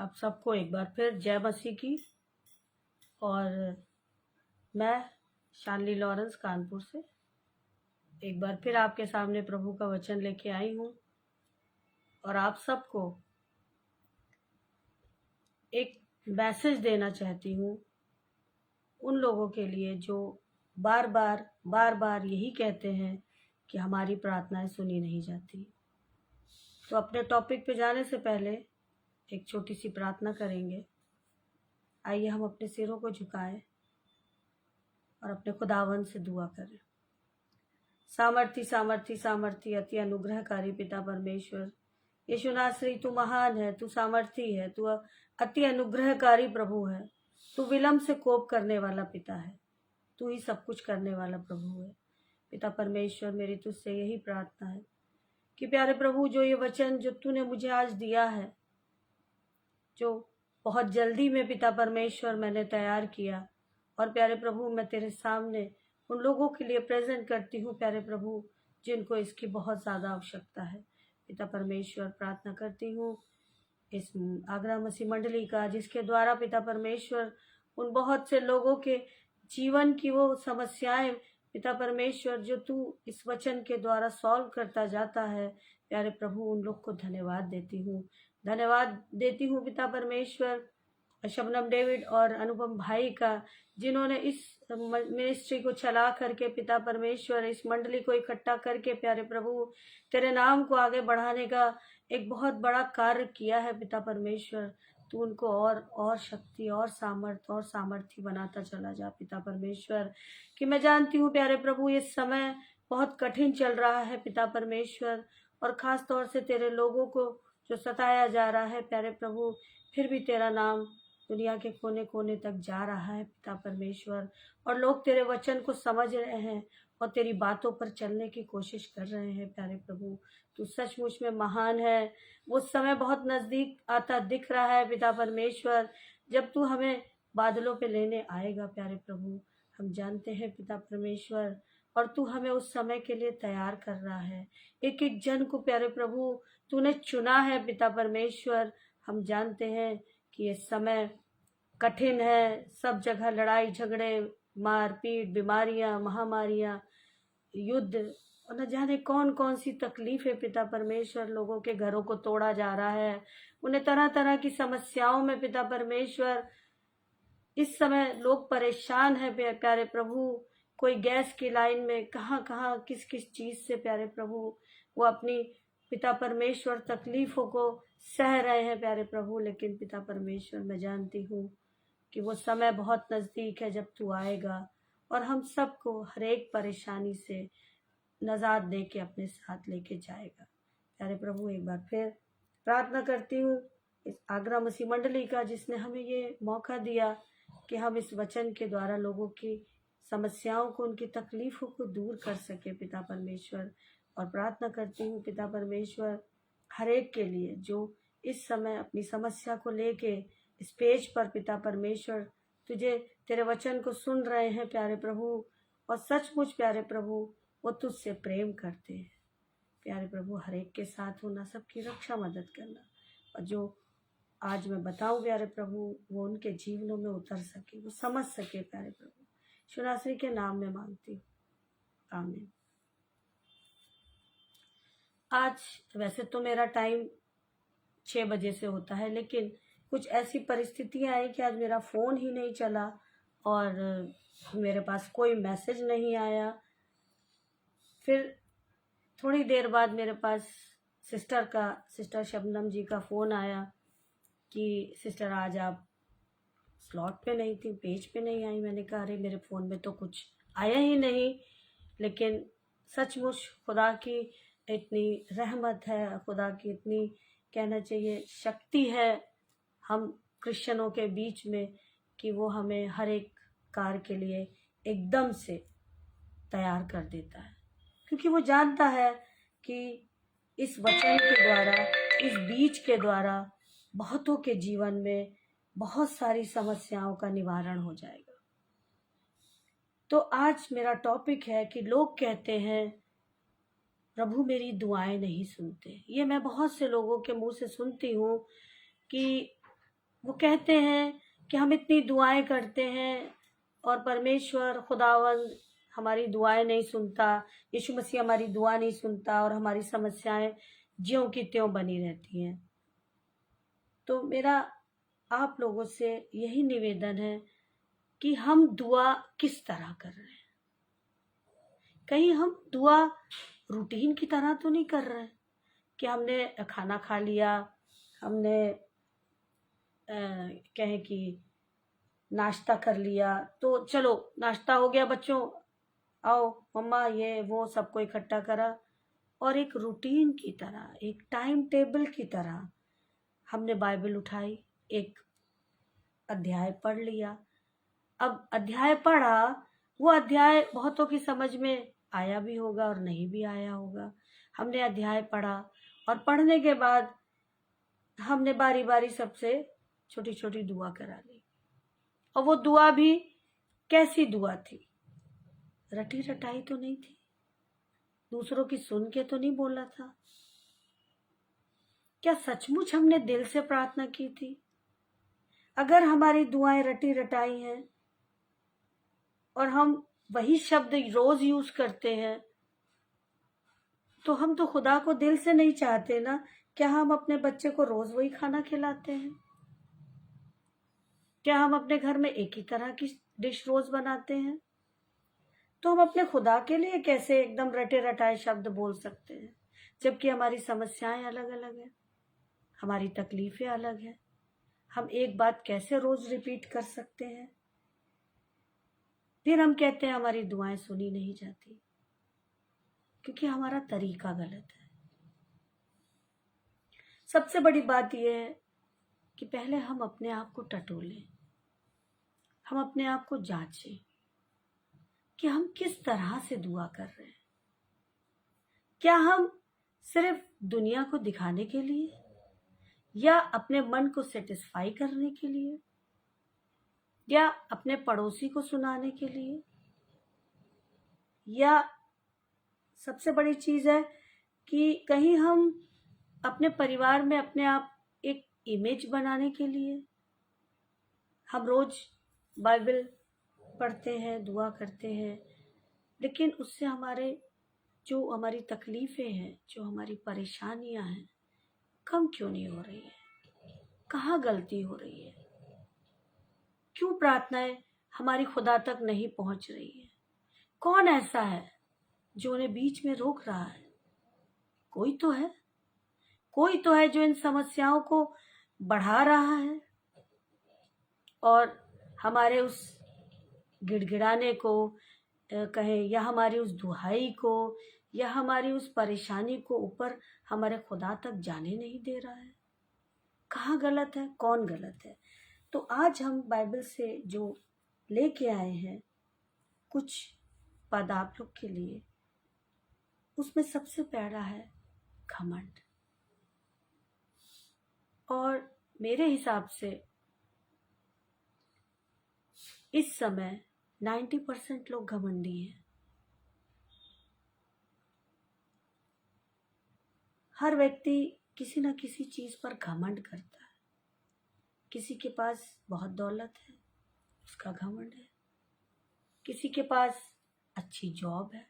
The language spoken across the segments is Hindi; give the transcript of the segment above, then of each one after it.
आप सबको एक बार फिर जय मसीह की। और मैं शानली लॉरेंस कानपुर से एक बार फिर आपके सामने प्रभु का वचन लेके आई हूँ और आप सबको एक मैसेज देना चाहती हूँ उन लोगों के लिए जो बार बार यही कहते हैं कि हमारी प्रार्थनाएं सुनी नहीं जाती। तो अपने टॉपिक पे जाने से पहले एक छोटी सी प्रार्थना करेंगे। आइए हम अपने सिरों को झुकाएं और अपने खुदावंद से दुआ करें। सामर्थी सामर्थी सामर्थी अति अनुग्रहकारी पिता परमेश्वर, यीशु नासरी तू महान है, तू सामर्थी है, तू अति अनुग्रहकारी प्रभु है, तू विलम्ब से कोप करने वाला पिता है, तू ही सब कुछ करने वाला प्रभु है। पिता परमेश्वर, मेरी तुझसे यही प्रार्थना है कि प्यारे प्रभु, जो ये वचन जो तूने मुझे आज दिया है, जो बहुत जल्दी में पिता परमेश्वर मैंने तैयार किया, और प्यारे प्रभु मैं तेरे सामने उन लोगों के लिए प्रेजेंट करती हूँ प्यारे प्रभु जिनको इसकी बहुत ज़्यादा आवश्यकता है। पिता परमेश्वर, प्रार्थना करती हूँ इस आगरा मसीह मंडली का, जिसके द्वारा पिता परमेश्वर उन बहुत से लोगों के जीवन की वो समस्याएं पिता परमेश्वर जो तू इस वचन के द्वारा सॉल्व करता जाता है, प्यारे प्रभु उन लोग को धन्यवाद देती हूँ पिता परमेश्वर, शबनम डेविड और अनुपम भाई का, जिन्होंने इस मिनिस्ट्री को चला करके पिता परमेश्वर इस मंडली को इकट्ठा करके प्यारे प्रभु तेरे नाम को आगे बढ़ाने का एक बहुत बड़ा कार्य किया है। पिता परमेश्वर तू उनको और शक्ति और सामर्थ्य बनाता चला जा पिता परमेश्वर। कि मैं जानती हूँ प्यारे प्रभु ये समय बहुत कठिन चल रहा है पिता परमेश्वर, और ख़ास तौर से तेरे लोगों को जो सताया जा रहा है प्यारे प्रभु, फिर भी तेरा नाम दुनिया के कोने कोने तक जा रहा है पिता परमेश्वर, और लोग तेरे वचन को समझ रहे हैं और तेरी बातों पर चलने की कोशिश कर रहे हैं प्यारे प्रभु। तू सचमुच में महान है। वो समय बहुत नज़दीक आता दिख रहा है पिता परमेश्वर, जब तू हमें बादलों पे लेने आएगा प्यारे प्रभु। हम जानते हैं पिता परमेश्वर, और तू हमें उस समय के लिए तैयार कर रहा है। एक एक जन को प्यारे प्रभु तूने चुना है पिता परमेश्वर। हम जानते हैं कि ये समय कठिन है, सब जगह लड़ाई झगड़े, मारपीट, बीमारियां, महामारियां, युद्ध और न जाने कौन कौन सी तकलीफें पिता परमेश्वर, लोगों के घरों को तोड़ा जा रहा है, उन्हें तरह तरह की समस्याओं में पिता परमेश्वर इस समय लोग परेशान है प्यारे प्रभु। कोई गैस की लाइन में कहाँ कहाँ किस किस चीज़ से प्यारे प्रभु वो अपनी पिता परमेश्वर तकलीफ़ों को सह रहे हैं प्यारे प्रभु। लेकिन पिता परमेश्वर मैं जानती हूँ कि वो समय बहुत नज़दीक है जब तू आएगा और हम सबको हर एक परेशानी से नजात दे के अपने साथ लेके जाएगा प्यारे प्रभु। एक बार फिर प्रार्थना करती हूँ इस आगरा मसीह मंडली का, जिसने हमें ये मौका दिया कि हम इस वचन के द्वारा लोगों की समस्याओं को, उनकी तकलीफ़ों को दूर कर सके पिता परमेश्वर। और प्रार्थना करती हूँ पिता परमेश्वर हर एक के लिए जो इस समय अपनी समस्या को लेके इस पेज पर पिता परमेश्वर तुझे तेरे वचन को सुन रहे हैं प्यारे प्रभु, और सचमुच प्यारे प्रभु वो तुझसे प्रेम करते हैं प्यारे प्रभु। हर एक के साथ होना, सबकी रक्षा मदद करना, और जो आज मैं बताऊं प्यारे प्रभु वो उनके जीवनों में उतर सके, वो समझ सके प्यारे प्रभु। शुनाश्री के नाम में मांगती हूँ, आमीन। आज वैसे तो मेरा टाइम 6 बजे से होता है, लेकिन कुछ ऐसी परिस्थितियां आई कि आज मेरा फ़ोन ही नहीं चला और मेरे पास कोई मैसेज नहीं आया। फिर थोड़ी देर बाद मेरे पास सिस्टर शबनम जी का फ़ोन आया कि सिस्टर आज आप स्लॉट पे नहीं थी, पेज पे नहीं आई। मैंने कहा अरे मेरे फ़ोन में तो कुछ आया ही नहीं। लेकिन सचमुच खुदा की इतनी रहमत है, खुदा की इतनी कहना चाहिए शक्ति है हम क्रिश्चियनों के बीच में, कि वो हमें हर एक कार्य के लिए एकदम से तैयार कर देता है, क्योंकि वो जानता है कि इस वचन के द्वारा, इस बीज के द्वारा बहुतों के जीवन में बहुत सारी समस्याओं का निवारण हो जाएगा। तो आज मेरा टॉपिक है कि लोग कहते हैं प्रभु मेरी दुआएं नहीं सुनते। ये मैं बहुत से लोगों के मुंह से सुनती हूँ कि वो कहते हैं कि हम इतनी दुआएं करते हैं और परमेश्वर खुदावंद हमारी दुआएं नहीं सुनता, यीशु मसीह हमारी दुआ नहीं सुनता और हमारी समस्याएं ज्यों की त्यों बनी रहती हैं। तो मेरा आप लोगों से यही निवेदन है कि हम दुआ किस तरह कर रहे हैं। कहीं हम दुआ रूटीन की तरह तो नहीं कर रहे कि हमने खाना खा लिया, हमने कहें कि नाश्ता कर लिया, तो चलो नाश्ता हो गया बच्चों, आओ मम्मा ये वो सबको इकट्ठा करा और एक रूटीन की तरह, एक टाइम टेबल की तरह हमने बाइबल उठाई, एक अध्याय पढ़ लिया। अब अध्याय पढ़ा, वो अध्याय बहुतों की समझ में आया भी होगा और नहीं भी आया होगा। हमने अध्याय पढ़ा और पढ़ने के बाद हमने बारी बारी सबसे छोटी छोटी दुआ करा ली। और वो दुआ भी कैसी दुआ थी? रटी रटाई तो नहीं थी, दूसरों की सुन के तो नहीं बोला था। क्या सचमुच हमने दिल से प्रार्थना की थी? अगर हमारी दुआएं रटी रटाई हैं और हम वही शब्द रोज यूज करते हैं, तो हम तो खुदा को दिल से नहीं चाहते ना। क्या हम अपने बच्चे को रोज वही खाना खिलाते हैं? क्या हम अपने घर में एक ही तरह की डिश रोज बनाते हैं? तो हम अपने खुदा के लिए कैसे एकदम रटे रटाए शब्द बोल सकते हैं, जबकि हमारी समस्याएं अलग अलग हैं, हमारी तकलीफें अलग हैं। हम एक बात कैसे रोज रिपीट कर सकते हैं? फिर हम कहते हैं हमारी दुआएं सुनी नहीं जाती, क्योंकि हमारा तरीका गलत है। सबसे बड़ी बात यह है कि पहले हम अपने आप को टटोलें, हम अपने आप को जांचें कि हम किस तरह से दुआ कर रहे हैं। क्या हम सिर्फ दुनिया को दिखाने के लिए, या अपने मन को सेटिस्फाई करने के लिए, या अपने पड़ोसी को सुनाने के लिए, या सबसे बड़ी चीज है कि कहीं हम अपने परिवार में अपने आप एक इमेज बनाने के लिए। हम रोज बाइबल पढ़ते हैं, दुआ करते हैं, लेकिन उससे हमारी तकलीफें हैं, जो हमारी परेशानियां हैं, कम क्यों नहीं हो रही है? कहाँ गलती हो रही है? क्यों प्रार्थनाएं हमारी खुदा तक नहीं पहुंच रही है? कौन ऐसा है जो उन्हें बीच में रोक रहा है? कोई तो है, कोई तो है जो इन समस्याओं को बढ़ा रहा है और हमारे उस गिड़गिड़ाने को कहे, या हमारी उस दुहाई को, या हमारी उस परेशानी को ऊपर हमारे खुदा तक जाने नहीं दे रहा है। कहाँ गलत है? कौन गलत है? तो आज हम बाइबल से जो लेके आए हैं कुछ पद आप लोग के लिए, उसमें सबसे पहला है घमंड। और मेरे हिसाब से इस समय 90% लोग घमंडी हैं। हर व्यक्ति किसी न किसी चीज पर घमंड करता है। किसी के पास बहुत दौलत है, उसका घमंड है। किसी के पास अच्छी जॉब है,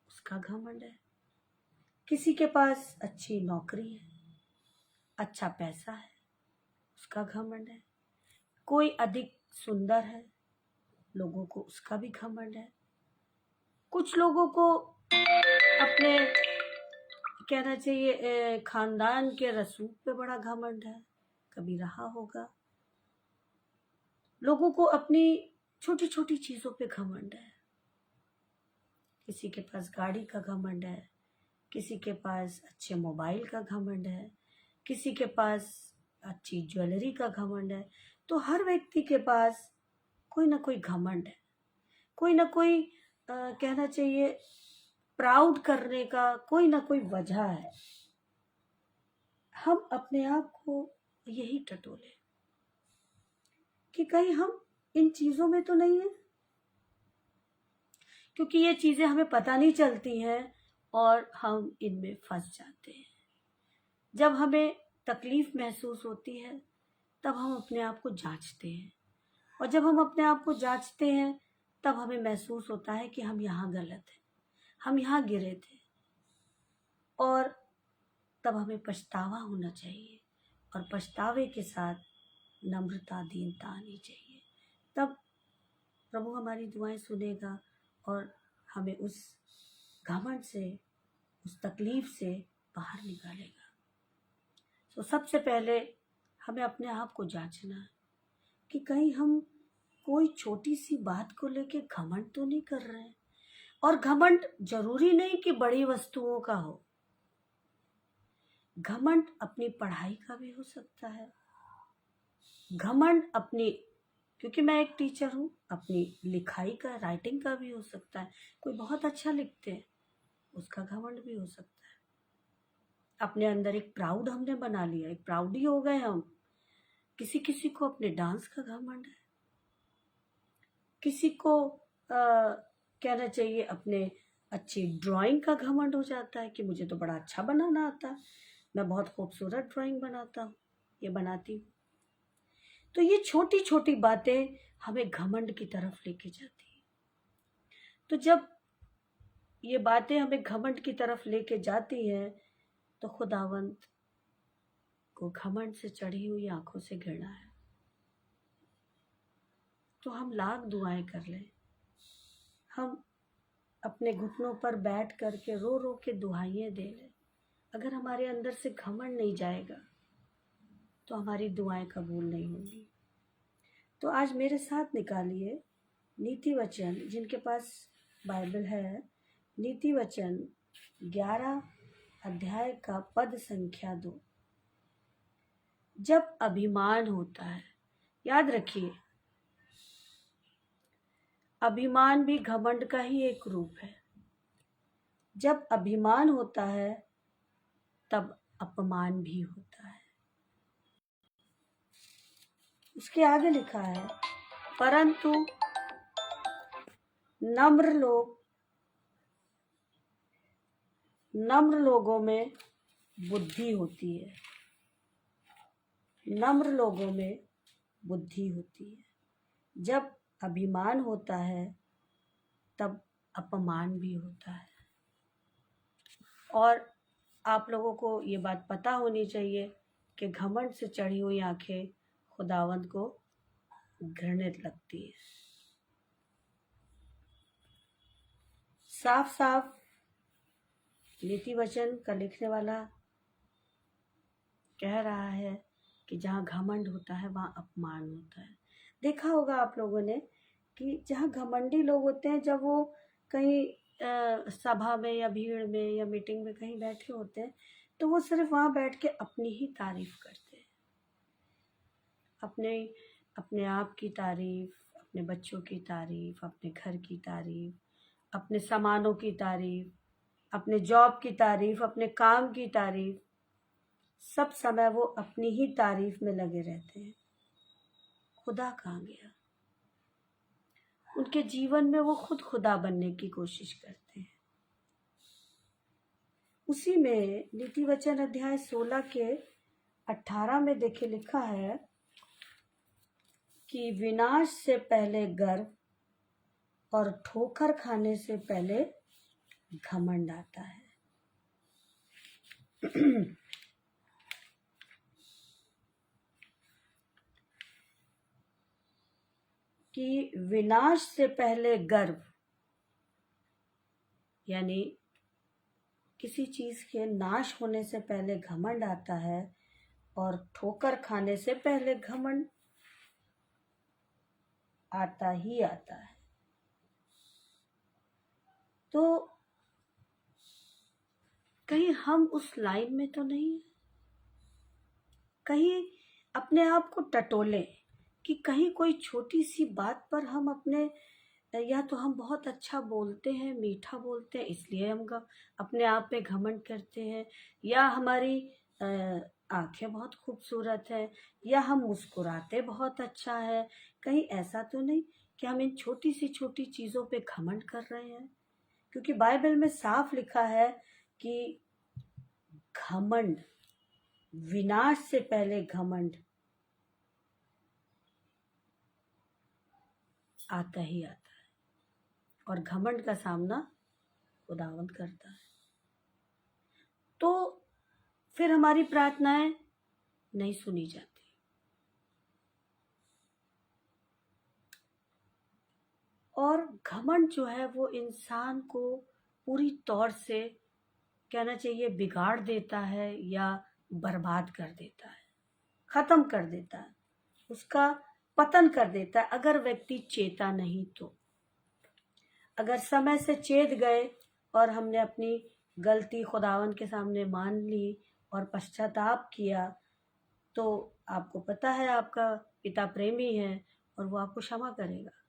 उसका घमंड है। किसी के पास अच्छी नौकरी है, अच्छा पैसा है, उसका घमंड है। कोई अधिक सुंदर है, लोगों को उसका भी घमंड है। कुछ लोगों को अपने कहना चाहिए खानदान के रसूख पे बड़ा घमंड है, कभी रहा होगा। लोगों को अपनी छोटी छोटी चीजों पे घमंड है। किसी के पास गाड़ी का घमंड है, किसी के पास अच्छे मोबाइल का घमंड है, किसी के पास अच्छी ज्वेलरी का घमंड है। तो हर व्यक्ति के पास कोई ना कोई घमंड है, कोई ना कोई कहना चाहिए प्राउड करने का कोई ना कोई वजह है। हम अपने आप को यही टटोले कि कहीं हम इन चीजों में तो नहीं है, क्योंकि ये चीजें हमें पता नहीं चलती हैं और हम इनमें फंस जाते हैं। जब हमें तकलीफ महसूस होती है तब हम अपने आप को जांचते हैं, और जब हम अपने आप को जांचते हैं तब हमें महसूस होता है कि हम यहाँ गलत हैं, हम यहाँ गिरे थे, और तब हमें पछतावा होना चाहिए, और पछतावे के साथ नम्रता, दीनता आनी चाहिए। तब प्रभु हमारी दुआएं सुनेगा और हमें उस घमंड से, उस तकलीफ से बाहर निकालेगा। तो सबसे पहले हमें अपने आप को जांचना है कि कहीं हम कोई छोटी सी बात को लेके घमंड तो नहीं कर रहे हैं। और घमंड जरूरी नहीं कि बड़ी वस्तुओं का हो, घमंड अपनी पढ़ाई का भी हो सकता है, घमंड अपनी, क्योंकि मैं एक टीचर हूँ, अपनी लिखाई का, राइटिंग का भी हो सकता है। कोई बहुत अच्छा लिखते हैं, उसका घमंड भी हो सकता है। अपने अंदर एक प्राउड हमने बना लिया, एक प्राउडी हो गए हम। किसी किसी को अपने डांस का घमंड है, किसी को कहना चाहिए अपने अच्छी ड्राइंग का घमंड हो जाता है कि मुझे तो बड़ा अच्छा बनाना आता है, मैं बहुत खूबसूरत ड्राइंग बनाता हूँ, ये बनाती हूँ। तो ये छोटी छोटी बातें हमें घमंड की तरफ लेके जाती है। तो जब ये बातें हमें घमंड की तरफ लेके जाती हैं तो खुदावंत को घमंड से चढ़ी हुई आंखों से घृणा है। तो हम लाख दुआएं कर लें, हम अपने घुटनों पर बैठ करके रो रो के दुआएं दे लें, अगर हमारे अंदर से घमंड नहीं जाएगा तो हमारी दुआएं कबूल नहीं होंगी। तो आज मेरे साथ निकालिए नीति वचन, जिनके पास बाइबल है, नीति वचन 11 अध्याय का पद संख्या 2। जब अभिमान होता है, याद रखिए अभिमान भी घमंड का ही एक रूप है। जब अभिमान होता है तब अपमान भी होता है। उसके आगे लिखा है, परंतु नम्र लोगों में बुद्धि होती है, नम्र लोगों में बुद्धि होती है। जब अभिमान होता है तब अपमान भी होता है। और आप लोगों को ये बात पता होनी चाहिए कि घमंड से चढ़ी हुई आंखें खुदावंत को घृणित लगती है। साफ साफ नीति वचन का लिखने वाला कह रहा है कि जहाँ घमंड होता है वहाँ अपमान होता है। देखा होगा आप लोगों ने कि जहाँ घमंडी लोग होते हैं, जब वो कहीं सभा में या भीड़ में या मीटिंग में कहीं बैठे होते हैं, तो वो सिर्फ वहाँ बैठ के अपनी ही तारीफ करते हैं, अपने आप की तारीफ, अपने बच्चों की तारीफ, अपने घर की तारीफ, अपने सामानों की तारीफ, अपने जॉब की तारीफ, अपने काम की तारीफ, सब समय वो अपनी ही तारीफ में लगे रहते हैं। खुदा कहाँ गया? उनके जीवन में वो खुद खुदा बनने की कोशिश करते हैं। उसी में नीति वचन अध्याय 16 के 18 में देखे लिखा है कि विनाश से पहले गर्व और ठोकर खाने से पहले घमंड आता है। कि विनाश से पहले गर्व, यानी किसी चीज के नाश होने से पहले घमंड आता है, और ठोकर खाने से पहले घमंड आता ही आता है। तो कहीं हम उस लाइन में तो नहीं, कहीं अपने आप को टटोले कि कहीं कोई छोटी सी बात पर हम अपने, या तो हम बहुत अच्छा बोलते हैं, मीठा बोलते हैं, इसलिए हम अपने आप पे घमंड करते हैं, या हमारी आंखें बहुत खूबसूरत है, या हम मुस्कुराते बहुत अच्छा है। कहीं ऐसा तो नहीं कि हम इन छोटी सी चीज़ों पे घमंड कर रहे हैं? क्योंकि बाइबल में साफ लिखा है कि घमंड, विनाश से पहले घमंड आता ही आता है, और घमंड का सामना खुदावंद करता है। तो फिर हमारी प्रार्थनाएं नहीं सुनी जाती। और घमंड जो है वो इंसान को पूरी तौर से कहना चाहिए बिगाड़ देता है या बर्बाद कर देता है, खत्म कर देता है, उसका पतन कर देता है अगर व्यक्ति चेता नहीं तो। अगर समय से चेत गए और हमने अपनी गलती खुदावन के सामने मान ली और पश्चाताप किया, तो आपको पता है आपका पिता प्रेमी है और वो आपको क्षमा करेगा।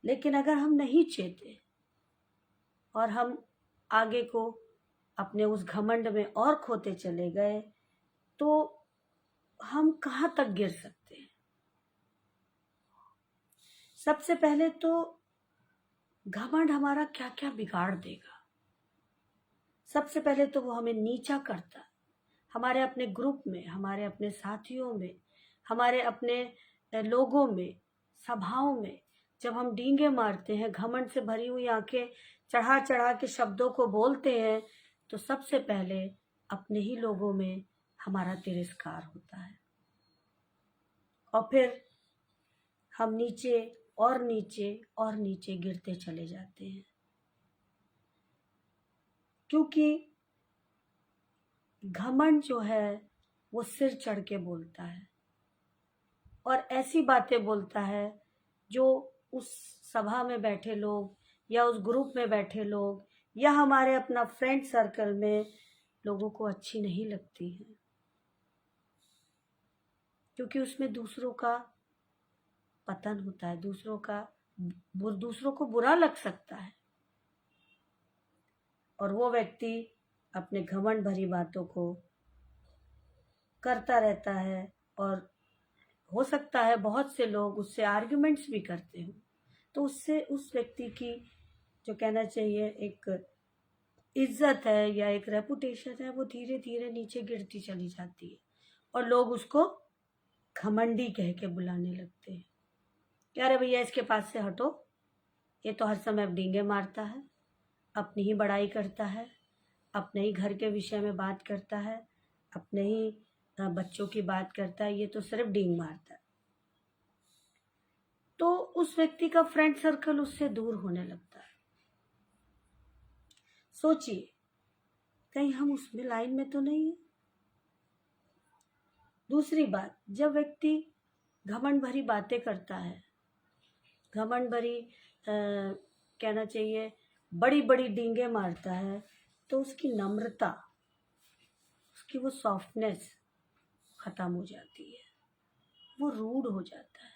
लेकिन अगर हम नहीं चेते और हम आगे को अपने उस घमंड में और खोते चले गए, तो हम कहाँ तक गिर सकते हैं। सबसे पहले तो घमंड हमारा क्या क्या बिगाड़ देगा। सबसे पहले तो वो हमें नीचा करता है, हमारे अपने ग्रुप में, हमारे अपने साथियों में, हमारे अपने लोगों में, सभाओं में। जब हम डींगे मारते हैं, घमंड से भरी हुई आंखें चढ़ा चढ़ा के शब्दों को बोलते हैं, तो सबसे पहले अपने ही लोगों में हमारा तिरस्कार होता है और फिर हम नीचे और नीचे और नीचे गिरते चले जाते हैं। क्योंकि घमंड जो है वो सिर चढ़ के बोलता है और ऐसी बातें बोलता है जो उस सभा में बैठे लोग या उस ग्रुप में बैठे लोग या हमारे अपना फ्रेंड सर्कल में लोगों को अच्छी नहीं लगती है, क्योंकि उसमें दूसरों का पतन होता है, दूसरों को बुरा लग सकता है और वो व्यक्ति अपने घमंड भरी बातों को करता रहता है और हो सकता है बहुत से लोग उससे आर्ग्यूमेंट्स भी करते हो, तो उससे उस व्यक्ति की जो कहना चाहिए एक इज्जत है या एक रेपुटेशन है वो धीरे धीरे नीचे गिरती चली जाती है और लोग उसको घमंडी कह के बुलाने लगते हैं। यार भैया इसके पास से हटो, ये तो हर समय डींगे मारता है, अपनी ही बड़ाई करता है, अपने ही घर के विषय में बात करता है, अपने ही बच्चों की बात करता है, ये तो सिर्फ डींग मारता है। तो उस व्यक्ति का फ्रेंड सर्कल उससे दूर होने लगता है। सोचिए कहीं हम उसमें लाइन में तो नहीं है। दूसरी बात, जब व्यक्ति घमंड भरी बातें करता है, घमंड भरी कहना चाहिए बड़ी बड़ी डींगे मारता है, तो उसकी नम्रता, उसकी वो सॉफ्टनेस खत्म हो जाती है, वो रूड हो जाता है,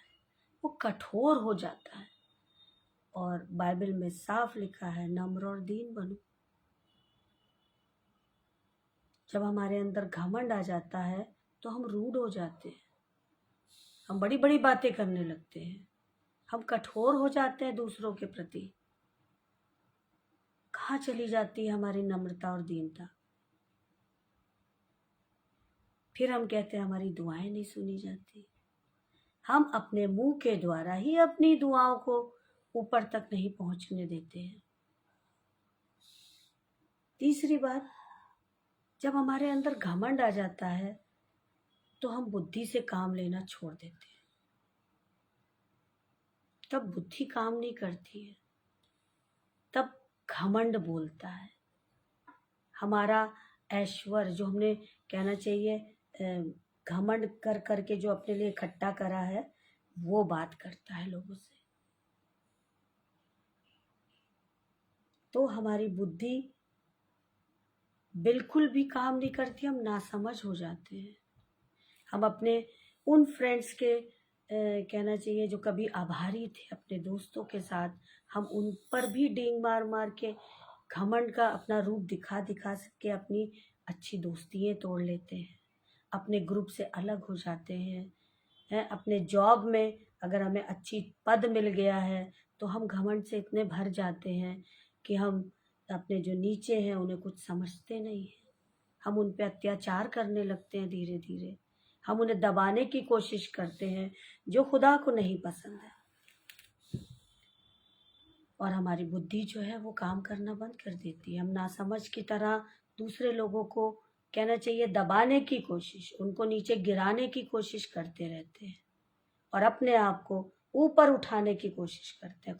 वो कठोर हो जाता है। और बाइबल में साफ लिखा है नम्र और दीन बनो। जब हमारे अंदर घमंड आ जाता है तो हम रूड हो जाते हैं, हम बड़ी बड़ी बातें करने लगते हैं, हम कठोर हो जाते हैं दूसरों के प्रति। कहाँ चली जाती है हमारी नम्रता और दीनता? फिर हम कहते हैं हमारी दुआएं नहीं सुनी जाती। हम अपने मुंह के द्वारा ही अपनी दुआओं को ऊपर तक नहीं पहुंचने देते हैं। तीसरी बात, जब हमारे अंदर घमंड आ जाता है तो हम बुद्धि से काम लेना छोड़ देते हैं। तब बुद्धि काम नहीं करती है, तब घमंड बोलता है। हमारा ऐश्वर्य जो हमने कहना चाहिए घमंड कर करके जो अपने लिए इकट्ठा करा है, वो बात करता है लोगों से। तो हमारी बुद्धि बिल्कुल भी काम नहीं करती, हम नासमझ हो जाते हैं। हम अपने उन फ्रेंड्स के कहना चाहिए जो कभी आभारी थे अपने दोस्तों के साथ, हम उन पर भी डींग मार मार के घमंड का अपना रूप दिखा दिखा के अपनी अच्छी दोस्तियाँ तोड़ लेते हैं, अपने ग्रुप से अलग हो जाते हैं। अपने जॉब में अगर हमें अच्छी पद मिल गया है तो हम घमंड से इतने भर जाते हैं कि हम अपने जो नीचे हैं उन्हें कुछ समझते नहीं हैं। हम उन पे अत्याचार करने लगते हैं, धीरे धीरे हम उन्हें दबाने की कोशिश करते हैं, जो खुदा को नहीं पसंद है। और हमारी बुद्धि जो है वो काम करना बंद कर देती है। हम नासमझ की तरह दूसरे लोगों को कहना चाहिए दबाने की कोशिश, उनको नीचे गिराने की कोशिश करते रहते हैं और अपने आप को ऊपर उठाने की कोशिश करते हैं।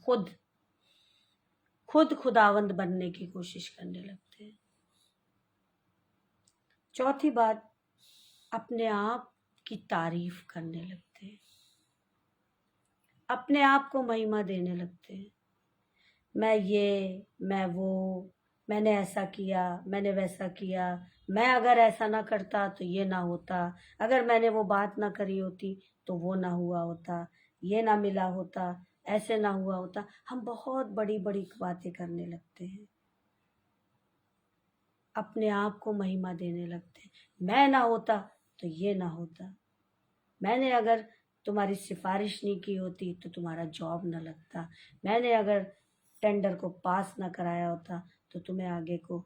खुद खुदावंद बनने की कोशिश करने लगते हैं। चौथी बात, अपने आप की तारीफ करने लगते हैं, अपने आप को महिमा देने लगते हैं। मैं वो, मैंने ऐसा किया, मैंने वैसा किया, मैं अगर ऐसा ना करता तो ये ना होता, अगर मैंने वो बात ना करी होती तो वो ना हुआ होता, ये ना मिला होता, ऐसे ना हुआ होता। हम बहुत बड़ी बड़ी बातें करने लगते हैं, अपने आप को महिमा देने लगते हैं। मैं ना होता तो ये ना होता, मैंने अगर तुम्हारी सिफारिश नहीं की होती तो तुम्हारा जॉब ना लगता, मैंने अगर टेंडर को पास ना कराया होता तो तुम्हें आगे को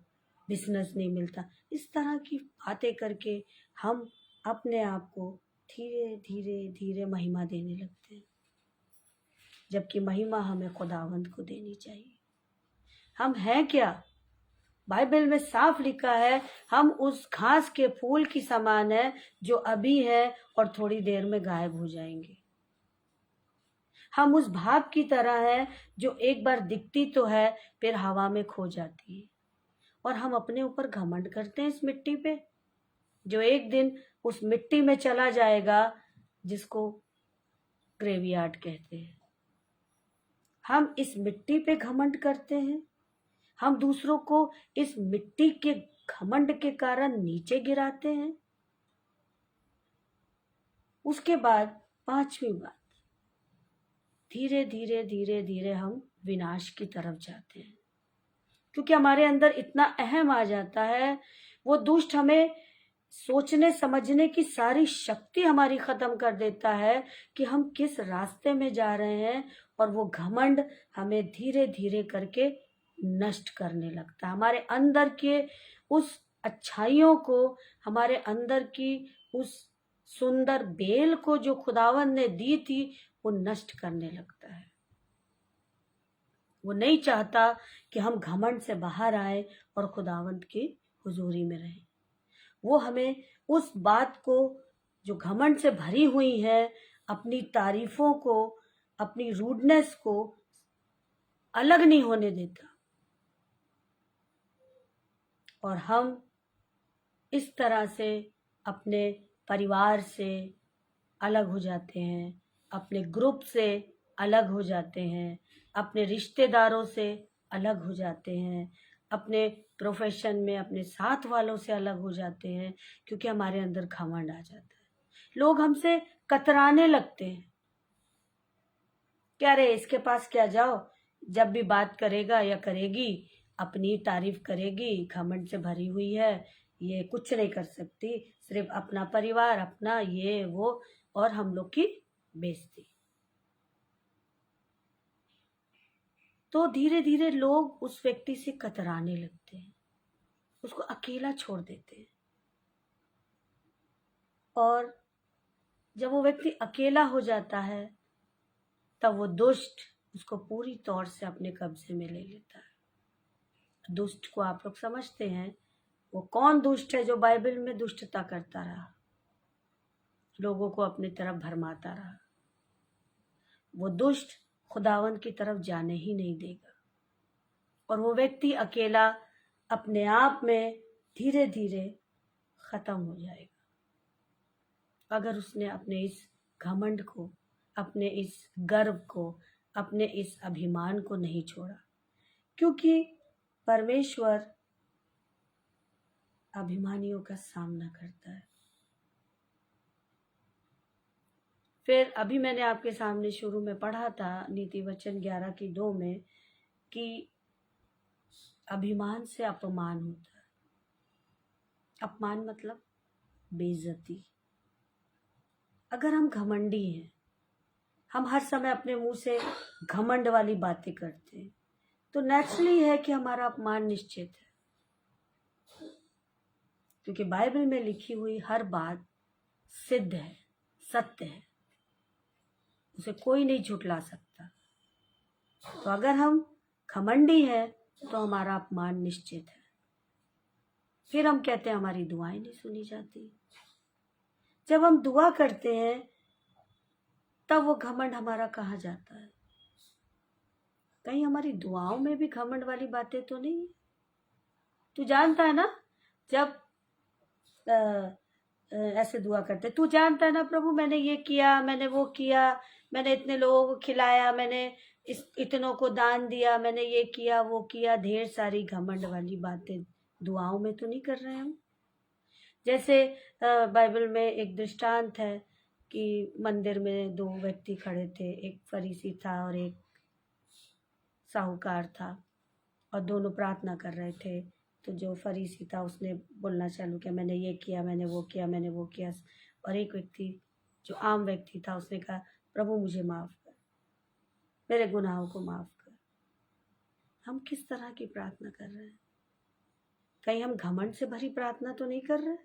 बिजनेस नहीं मिलता। इस तरह की बातें करके हम अपने आप को धीरे धीरे धीरे महिमा देने लगते हैं, जबकि महिमा हमें खुदावंद को देनी चाहिए। हम हैं क्या? बाइबल में साफ लिखा है, हम उस घास के फूल की समान है जो अभी है और थोड़ी देर में गायब हो जाएंगे। हम उस भाप की तरह है जो एक बार दिखती तो है फिर हवा में खो जाती है। और हम अपने ऊपर घमंड करते हैं इस मिट्टी पे, जो एक दिन उस मिट्टी में चला जाएगा, जिसको ग्रेवयार्ड कहते हैं। हम इस मिट्टी पे घमंड करते हैं, हम दूसरों को इस मिट्टी के घमंड के कारण नीचे गिराते हैं। उसके बाद पांचवी बात, धीरे धीरे धीरे धीरे हम विनाश की तरफ जाते हैं, क्योंकि हमारे अंदर इतना अहम आ जाता है। वो दुष्ट हमें सोचने समझने की सारी शक्ति हमारी खत्म कर देता है कि हम किस रास्ते में जा रहे हैं, और वो घमंड हमें धीरे धीरे करके नष्ट करने लगता है। हमारे अंदर के उस अच्छाइयों को, हमारे अंदर की उस सुंदर बेल को जो खुदावन ने दी थी, वो नष्ट करने लगता है। वो नहीं चाहता कि हम घमंड से बाहर आए और खुदावंत की हुजूरी में रहें। वो हमें उस बात को जो घमंड से भरी हुई है, अपनी तारीफों को, अपनी रूडनेस को अलग नहीं होने देता, और हम इस तरह से अपने परिवार से अलग हो जाते हैं, अपने ग्रुप से अलग हो जाते हैं, अपने रिश्तेदारों से अलग हो जाते हैं, अपने प्रोफेशन में अपने साथ वालों से अलग हो जाते हैं, क्योंकि हमारे अंदर घमंड आ जाता है। लोग हमसे कतराने लगते हैं, क्या रे इसके पास क्या जाओ, जब भी बात करेगा या करेगी अपनी तारीफ करेगी, घमंड से भरी हुई है, ये कुछ नहीं कर सकती, सिर्फ अपना परिवार, अपना ये वो, और हम लोग की बेइज्जती। तो धीरे धीरे लोग उस व्यक्ति से कतराने लगते हैं, उसको अकेला छोड़ देते हैं, और जब वो व्यक्ति अकेला हो जाता है तब वो दुष्ट उसको पूरी तौर से अपने कब्जे में ले लेता है। दुष्ट को आप लोग समझते हैं, वो कौन दुष्ट है जो बाइबल में दुष्टता करता रहा, लोगों को अपनी तरफ भरमाता रहा। वो दुष्ट खुदावन की तरफ जाने ही नहीं देगा, और वो व्यक्ति अकेला अपने आप में धीरे धीरे खत्म हो जाएगा, अगर उसने अपने इस घमंड को, अपने इस गर्व को, अपने इस अभिमान को नहीं छोड़ा। क्योंकि परमेश्वर अभिमानियों का सामना करता है। फिर अभी मैंने आपके सामने शुरू में पढ़ा था नीति वचन 11:2 में कि अभिमान से अपमान होता है। अपमान मतलब बेइज्जती। अगर हम घमंडी हैं, हम हर समय अपने मुंह से घमंड वाली बातें करते हैं, तो नेचुरली है कि हमारा अपमान निश्चित है, क्योंकि बाइबल में लिखी हुई हर बात सिद्ध है, सत्य है, उसे कोई नहीं झुठला सकता। तो अगर हम घमंडी है तो हमारा अपमान निश्चित है। फिर हम कहते हैं हमारी दुआएं नहीं सुनी जाती। जब हम दुआ करते हैं तब वो घमंड हमारा कहाँ जाता है? कहीं हमारी दुआओं में भी घमंड वाली बातें तो नहीं है? तू जानता है ना, जब ऐसे दुआ करते, तू जानता है ना प्रभु मैंने ये किया, मैंने वो किया, मैंने इतने लोगों को खिलाया, मैंने इतनों को दान दिया, मैंने ये किया वो किया, ढेर सारी घमंड वाली बातें दुआओं में तो नहीं कर रहे हम। जैसे बाइबल में एक दृष्टांत है कि मंदिर में दो व्यक्ति खड़े थे, एक फरीसी था और एक साहूकार था, और दोनों प्रार्थना कर रहे थे। तो जो फरीसी था उसने बोलना चालू किया, मैंने ये किया, मैंने वो किया, मैंने वो किया। और एक व्यक्ति जो आम व्यक्ति था उसने कहा, प्रभु मुझे माफ़ कर, मेरे गुनाहों को माफ़ कर। हम किस तरह की प्रार्थना कर रहे हैं? कहीं हम घमंड से भरी प्रार्थना तो नहीं कर रहे?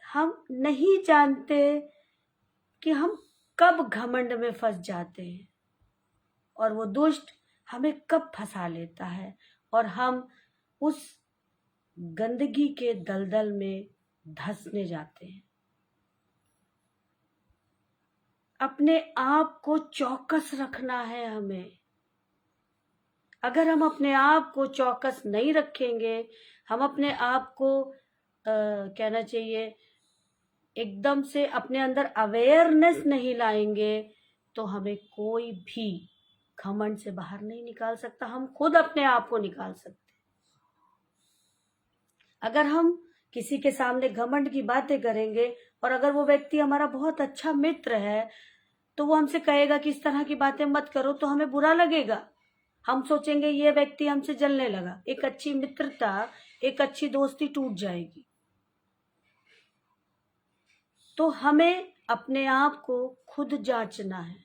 हम नहीं जानते कि हम कब घमंड में फंस जाते हैं और वो दुष्ट हमें कब फंसा लेता है और हम उस गंदगी के दलदल में धंसने जाते हैं। अपने आप को चौकस रखना है हमें। अगर हम अपने आप को चौकस नहीं रखेंगे, हम अपने आप को कहना चाहिए एकदम से अपने अंदर अवेयरनेस नहीं लाएंगे, तो हमें कोई भी घमंड से बाहर नहीं निकाल सकता। हम खुद अपने आप को निकाल सकते। अगर हम किसी के सामने घमंड की बातें करेंगे और अगर वो व्यक्ति हमारा बहुत अच्छा मित्र है तो वो हमसे कहेगा कि इस तरह की बातें मत करो, तो हमें बुरा लगेगा। हम सोचेंगे ये व्यक्ति हमसे जलने लगा। एक अच्छी मित्रता, एक अच्छी दोस्ती टूट जाएगी। तो हमें अपने आप को खुद जांचना है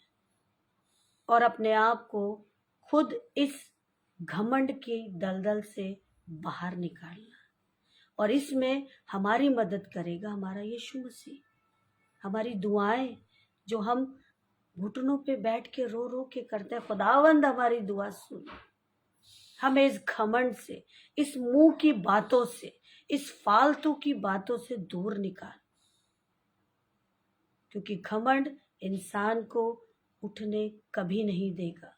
और अपने आप को खुद इस घमंड की दलदल से बाहर निकालना। और इसमें हमारी मदद करेगा हमारा यीशु मसीह। हमारी दुआएं जो हम घुटनों पे बैठ के रो रो के करते हैं, खुदावंद हमारी दुआ सुन। हमें इस घमंड से, इस मुंह की बातों से, इस फालतू की बातों से दूर निकाल, क्योंकि घमंड इंसान को उठने कभी नहीं देगा,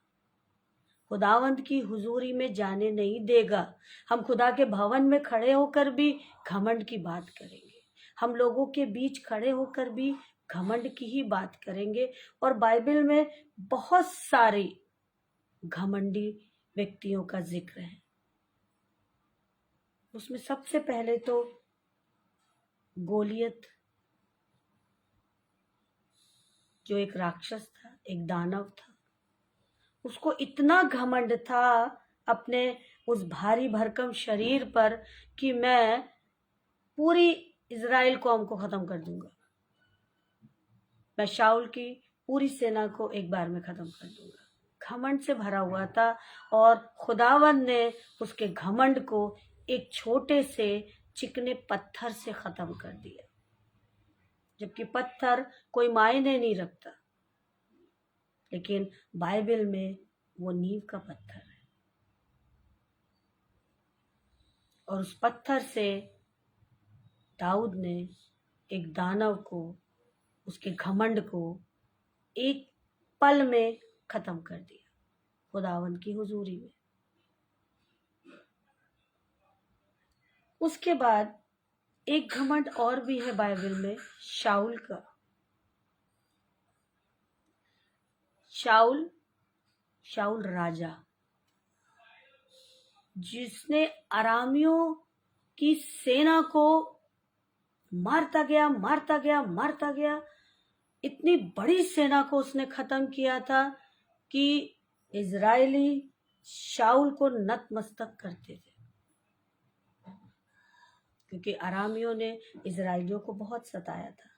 खुदावंद की हुजूरी में जाने नहीं देगा। हम खुदा के भवन में खड़े होकर भी घमंड की बात करेंगे, हम लोगों के बीच खड़े होकर भी घमंड की ही बात करेंगे। और बाइबल में बहुत सारे घमंडी व्यक्तियों का जिक्र है। उसमें सबसे पहले तो गोलियत, जो एक राक्षस था, एक दानव था। उसको इतना घमंड था अपने उस भारी भरकम शरीर पर कि मैं पूरी इज़राइल कौम को खत्म कर दूंगा, मैं शाऊल की पूरी सेना को एक बार में खत्म कर दूंगा। घमंड से भरा हुआ था और खुदावंद ने उसके घमंड को एक छोटे से चिकने पत्थर से खत्म कर दिया, जबकि पत्थर कोई मायने नहीं रखता, लेकिन बाइबल में वो नींव का पत्थर है। और उस पत्थर से दाऊद ने एक दानव को, उसके घमंड को एक पल में खत्म कर दिया खुदावंद की हुजूरी में। उसके बाद एक घमंड और भी है बाइबल में, शाऊल का। शाऊल राजा, जिसने अरामियों की सेना को मारता गया, इतनी बड़ी सेना को उसने खत्म किया था कि इजरायली शाऊल को नतमस्तक करते थे, क्योंकि अरामियों ने इजरायलियों को बहुत सताया था।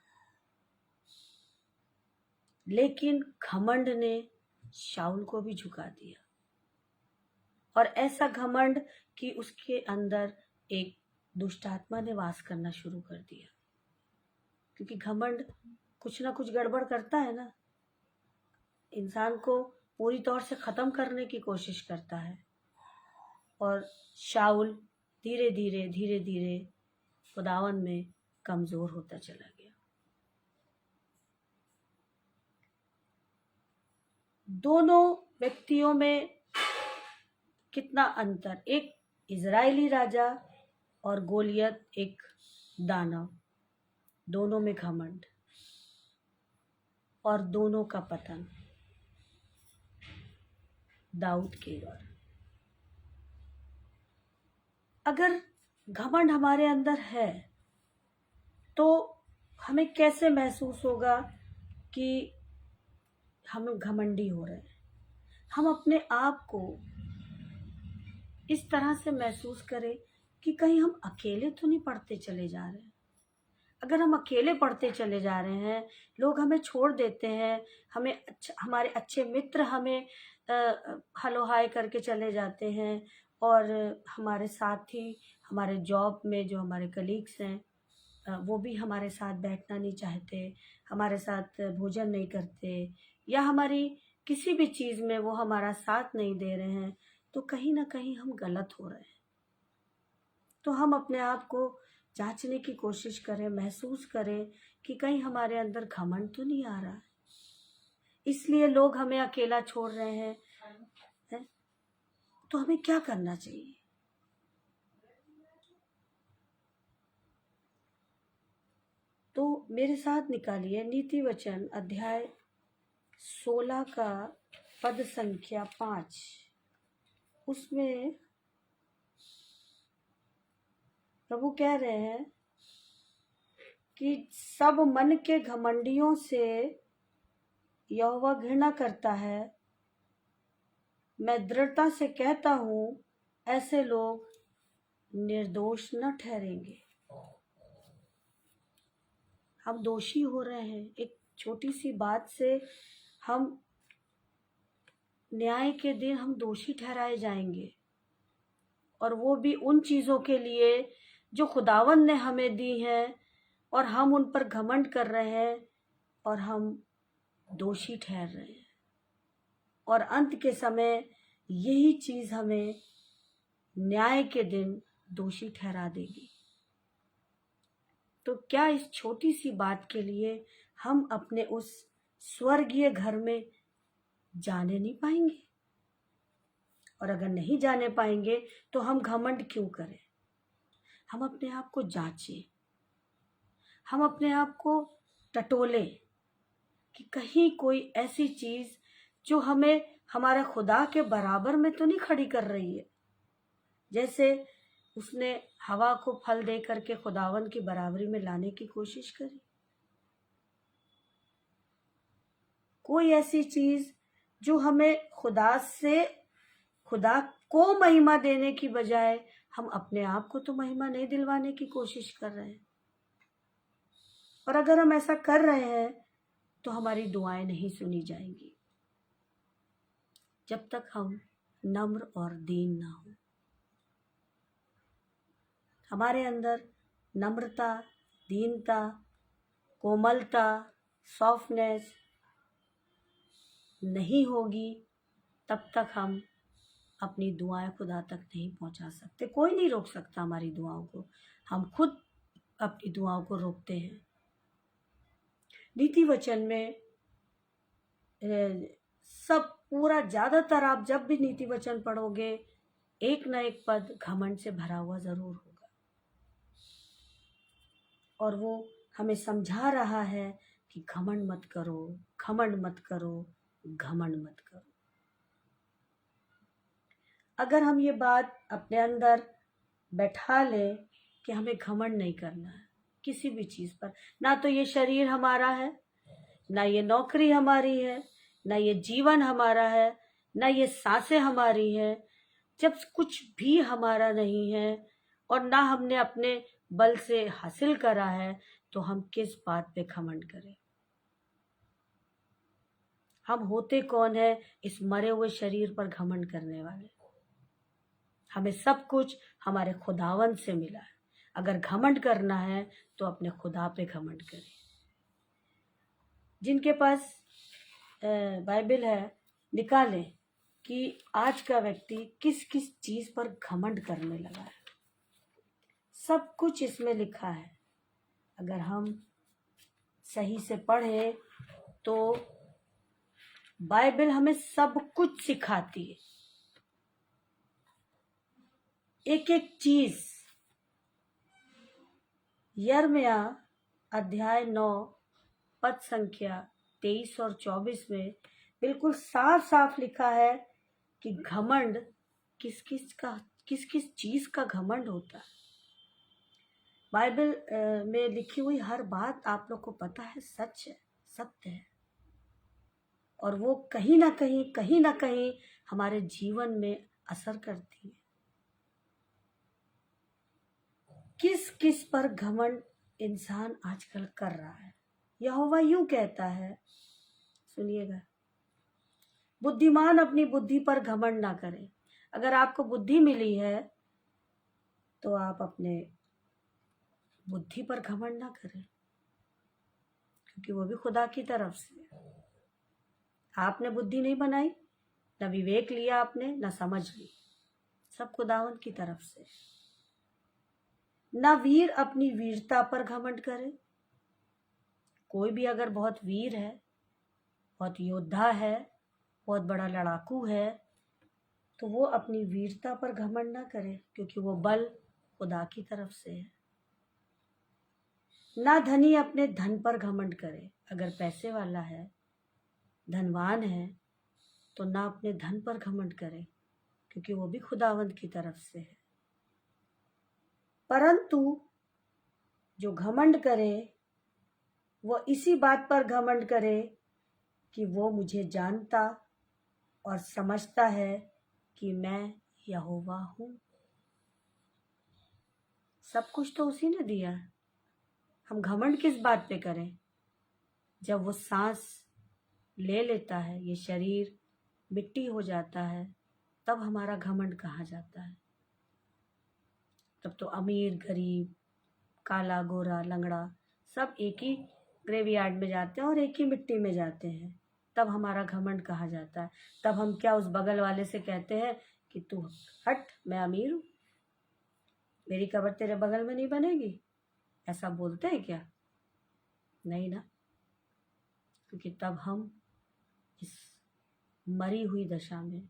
लेकिन घमंड ने शाऊल को भी झुका दिया, और ऐसा घमंड कि उसके अंदर एक दुष्ट आत्मा ने वास करना शुरू कर दिया। क्योंकि घमंड कुछ ना कुछ गड़बड़ करता है ना, इंसान को पूरी तौर से ख़त्म करने की कोशिश करता है। और शाऊल धीरे धीरे खुदावन में कमज़ोर होता चला गया। दोनों व्यक्तियों में कितना अंतर, एक इज़राइली राजा और गोलियत एक दानव, दोनों में घमंड और दोनों का पतन दाऊद के ओर। अगर घमंड हमारे अंदर है तो हमें कैसे महसूस होगा कि हम घमंडी हो रहे हैं। हम अपने आप को इस तरह से महसूस करें कि कहीं हम अकेले तो नहीं पढ़ते चले जा रहे हैं। अगर हम अकेले पढ़ते चले जा रहे हैं, लोग हमें छोड़ देते हैं, हमारे अच्छे मित्र हमें हेलो हाय करके चले जाते हैं, और हमारे साथी हमारे जॉब में जो हमारे कलीग्स हैं वो भी हमारे साथ बैठना नहीं चाहते, हमारे साथ भोजन नहीं करते, या हमारी किसी भी चीज़ में वो हमारा साथ नहीं दे रहे हैं, तो कहीं ना कहीं हम गलत हो रहे हैं। तो हम अपने आप को जांचने की कोशिश करें, महसूस करें कि कहीं हमारे अंदर घमंड तो नहीं आ रहा है, इसलिए लोग हमें अकेला छोड़ रहे हैं। तो हमें क्या करना चाहिए? तो मेरे साथ निकालिए नीति वचन अध्याय 16 का पद संख्या 5। उसमें प्रभु कह रहे हैं कि सब मन के घमंडियों से यहोवा घृणा करता है। मैं दृढ़ता से कहता हूँ ऐसे लोग निर्दोष न ठहरेंगे। हम दोषी हो रहे हैं, एक छोटी सी बात से हम न्याय के दिन हम दोषी ठहराए जाएंगे, और वो भी उन चीज़ों के लिए जो खुदावन ने हमें दी हैं, और हम उन पर घमंड कर रहे हैं और हम दोषी ठहर रहे हैं, और अंत के समय यही चीज़ हमें न्याय के दिन दोषी ठहरा देगी। तो क्या इस छोटी सी बात के लिए हम अपने उस स्वर्गीय घर में जाने नहीं पाएंगे? और अगर नहीं जाने पाएंगे तो हम घमंड क्यों करें? हम अपने आप को जांचें, हम अपने आप को टटोलें कि कहीं कोई ऐसी चीज़ जो हमें हमारा खुदा के बराबर में तो नहीं खड़ी कर रही है। जैसे उसने हवा को फल दे करके खुदावन की बराबरी में लाने की कोशिश करी। कोई ऐसी चीज़ जो हमें खुदा को महिमा देने की बजाय हम अपने आप को तो महिमा नहीं दिलवाने की कोशिश कर रहे हैं। और अगर हम ऐसा कर रहे हैं तो हमारी दुआएं नहीं सुनी जाएंगी जब तक हम नम्र और दीन ना हो। हमारे अंदर नम्रता, दीनता, कोमलता, सॉफ्टनेस नहीं होगी, तब तक हम अपनी दुआएं खुदा तक नहीं पहुंचा सकते। कोई नहीं रोक सकता हमारी दुआओं को, हम खुद अपनी दुआओं को रोकते हैं। नीति वचन में सब पूरा ज़्यादातर आप जब भी नीति वचन पढ़ोगे एक न एक पद घमंड से भरा हुआ ज़रूर होगा, और वो हमें समझा रहा है कि घमंड मत करो, घमंड मत करो, घमंड मत करो। अगर हम ये बात अपने अंदर बैठा लें कि हमें घमंड नहीं करना है किसी भी चीज़ पर, ना तो ये शरीर हमारा है, ना ये नौकरी हमारी है, ना ये जीवन हमारा है, ना ये सांसें हमारी हैं। जब कुछ भी हमारा नहीं है और ना हमने अपने बल से हासिल करा है, तो हम किस बात पे घमंड करें? हम होते कौन है इस मरे हुए शरीर पर घमंड करने वाले? हमें सब कुछ हमारे खुदावन से मिला है। अगर घमंड करना है तो अपने खुदा पे घमंड करें। जिनके पास बाइबल है निकालें कि आज का व्यक्ति किस किस चीज पर घमंड करने लगा है। सब कुछ इसमें लिखा है। अगर हम सही से पढ़ें तो बाइबल हमें सब कुछ सिखाती है, एक एक चीज। यिर्मयाह अध्याय 9 पद संख्या 23 और 24 में बिल्कुल साफ साफ लिखा है कि घमंड किस किस चीज का घमंड होता है। बाइबल में लिखी हुई हर बात आप लोग को पता है, सच है, सत्य है, और वो कहीं ना कहीं हमारे जीवन में असर करती है। किस किस पर घमंड इंसान आजकल कर रहा है। यहोवा यूं कहता है, सुनिएगा, बुद्धिमान अपनी बुद्धि पर घमंड ना करे। अगर आपको बुद्धि मिली है तो आप अपने बुद्धि पर घमंड ना करें, क्योंकि वो भी खुदा की तरफ से है। आपने बुद्धि नहीं बनाई, न विवेक लिया आपने, न समझ ली, सब खुदावंत की तरफ से। न वीर अपनी वीरता पर घमंड करे। कोई भी अगर बहुत वीर है, बहुत योद्धा है, बहुत बड़ा लड़ाकू है, तो वो अपनी वीरता पर घमंड ना करे, क्योंकि वो बल खुदा की तरफ से है। ना धनी अपने धन पर घमंड करे। अगर पैसे वाला है, धनवान है, तो ना अपने धन पर घमंड करे, क्योंकि वो भी खुदावंत की तरफ से है। परंतु जो घमंड करे वो इसी बात पर घमंड करे कि वो मुझे जानता और समझता है कि मैं यहोवा हूं। सब कुछ तो उसी ने दिया है, हम घमंड किस बात पे करें। जब वो सांस ले लेता है, ये शरीर मिट्टी हो जाता है, तब हमारा घमंड कहाँ जाता है। तब तो अमीर गरीब, काला गोरा लंगड़ा सब एक ही ग्रेवयार्ड में जाते हैं और एक ही मिट्टी में जाते हैं। तब हमारा घमंड कहाँ जाता है। तब हम क्या उस बगल वाले से कहते हैं कि तू हट, मैं अमीर हूँ, मेरी कब्र तेरे बगल में नहीं बनेगी, ऐसा बोलते हैं क्या? नहीं ना, क्योंकि तब हम इस मरी हुई दशा में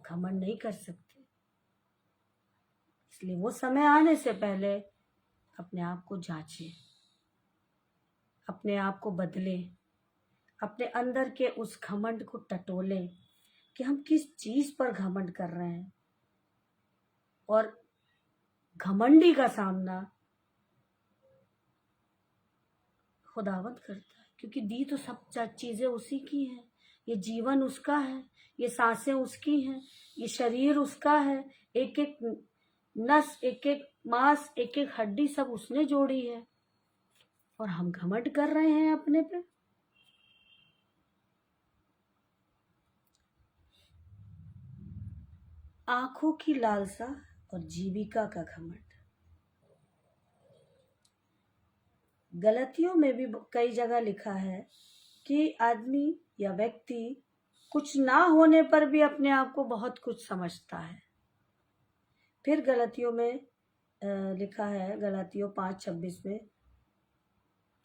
घमंड नहीं कर सकते। इसलिए वो समय आने से पहले अपने आप को जांचें, अपने आप को बदलें, अपने अंदर के उस घमंड को टटोलें कि हम किस चीज पर घमंड कर रहे हैं। और घमंडी का सामना खुदावंत करता है, क्योंकि दी तो सब चीजें उसी की हैं। ये जीवन उसका है, ये सांसें उसकी हैं, ये शरीर उसका है, एक एक नस, एक एक मांस, एक एक हड्डी सब उसने जोड़ी है, और हम घमंड कर रहे हैं अपने पे। आंखों की लालसा और जीविका का घमंड। गलतियों में भी कई जगह लिखा है कि आदमी या व्यक्ति कुछ ना होने पर भी अपने आप को बहुत कुछ समझता है। फिर गलतियों में लिखा है, गलतियों 5:26 में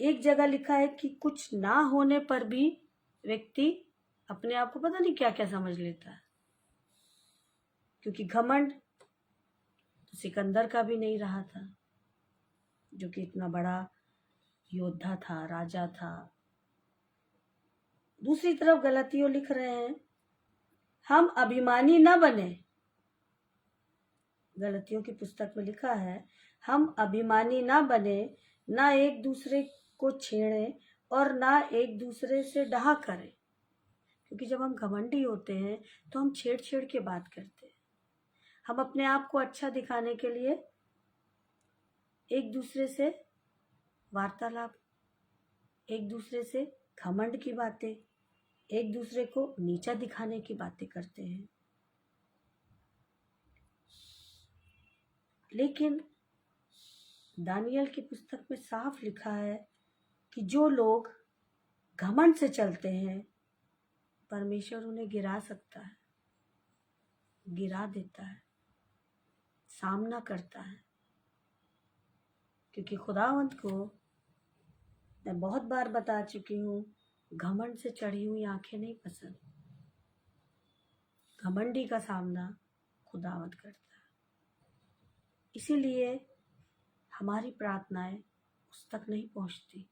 एक जगह लिखा है कि कुछ ना होने पर भी व्यक्ति अपने आप को पता नहीं क्या क्या समझ लेता है। क्योंकि घमंड तो सिकंदर का भी नहीं रहा था, जो कि इतना बड़ा योद्धा था, राजा था। दूसरी तरफ गलतियों लिख रहे हैं, हम अभिमानी न बने। गलतियों की पुस्तक में लिखा है, हम अभिमानी ना बने, ना एक दूसरे को छेड़े और ना एक दूसरे से डहा करें। क्योंकि जब हम घमंडी होते हैं तो हम छेड़ के बात करते हैं। हम अपने आप को अच्छा दिखाने के लिए एक दूसरे से वार्तालाप, एक दूसरे से घमंड की बातें, एक दूसरे को नीचा दिखाने की बातें करते हैं। लेकिन दानियल की पुस्तक में साफ लिखा है कि जो लोग घमंड से चलते हैं परमेश्वर उन्हें गिरा सकता है, गिरा देता है, सामना करता है। क्योंकि खुदावंत को मैं बहुत बार बता चुकी हूँ, घमंड से चढ़ी हुई आंखें नहीं पसंद। घमंडी का सामना खुदावंत करता है। इसीलिए हमारी प्रार्थनाएं उस तक नहीं पहुंचती।